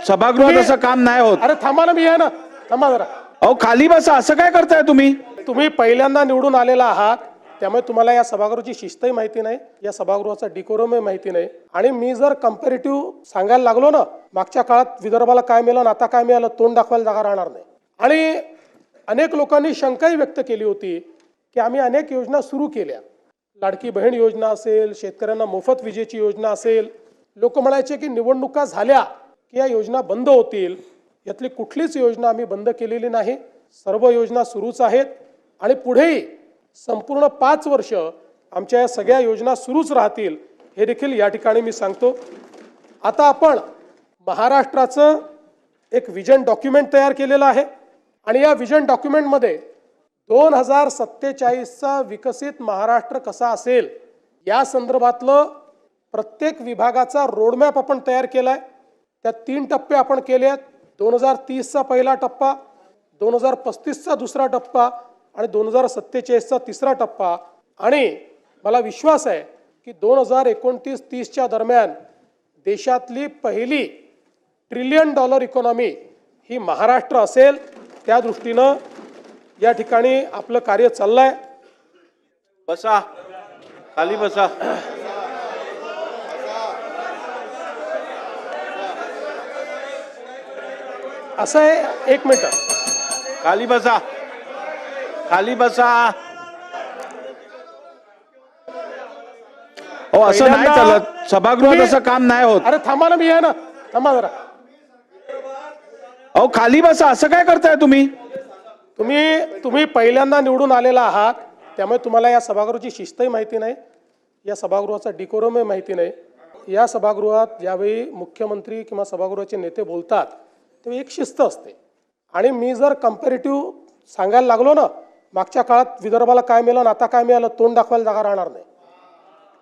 सभागृहात असं काम नाही होत. अरे थांबा ना, मी आहे ना, थांबा जरा. अहो खाली बसा, असं काय करताय तुम्ही? तुम्ही पहिल्यांदा निवडून आलेला आहात, त्यामुळे तुम्हाला या सभागृहाची शिस्तही माहिती नाही, या सभागृहाचा डिकोरमही माहिती नाही. आणि मी जर कंपॅरेटिव्ह सांगायला लागलो ना, मागच्या काळात विदर्भाला काय मिळालं आता काय मिळालं, तोंड दाखवायला जागा राहणार नाही. आणि अनेक लोकांनी शंकाही व्यक्त केली होती की आम्ही अनेक योजना सुरू केल्या, लाडकी बहीण योजना असेल, शेतकऱ्यांना मोफत विजेची योजना असेल. लोक म्हणायचे की निवडणुका झाल्या की या योजना बंद होतील. यातली कुठलीच योजना आम्ही बंद केलेली नाही. सर्व योजना सुरूच आहेत आणि पुढेही संपूर्ण 5 वर्ष आमच्या या सगळ्या योजना सुरूच राहतील, हे देखील या ठिकाणी मी सांगतो. आता आपण महाराष्ट्राचं एक विजन डॉक्युमेंट तयार केलेलं आहे आणि या विजन डॉक्युमेंटमध्ये 2047चा विकसित महाराष्ट्र कसा असेल या संदर्भातलं प्रत्येक विभागाचा रोडमॅप आपण तयार केलाय. त्यात 3 टप्पे आपण केले आहेत. 2030चा पहिला टप्पा, 2035चा दुसरा टप्पा आणि 2047चा तिसरा टप्पा. आणि मला विश्वास आहे की 2029-30च्या दरम्यान देशातली पहिली $1 ट्रिलियन इकॉनॉमी ही महाराष्ट्र असेल. त्या दृष्टीनं या ठिकाणी आपलं कार्य चाललंय. बसा, खाली बसा. असं आहे, 1 मिनिट, खाली बसा, खाली बसा. हो असं नाही चालत, सभागृहात असं काम नाही होत. अरे थांबा ना, मी आहे ना, थांबा जरा. अहो खाली बसा, असं काय करताय तुम्ही? तुम्ही पहिल्यांदा निवडून आलेला आहात, त्यामुळे तुम्हाला या सभागृहाची शिस्तही माहिती नाही, या सभागृहाचा डिकोरमही माहिती नाही. या सभागृहात ज्यावेळी मुख्यमंत्री किंवा सभागृहाचे नेते बोलतात तेव्हा एक शिस्त असते. आणि मी जर कंपॅरेटिव्ह सांगायला लागलो ना, मागच्या काळात विदर्भाला काय मिळालं आता काय मिळालं, तोंड दाखवायला जागा राहणार नाही.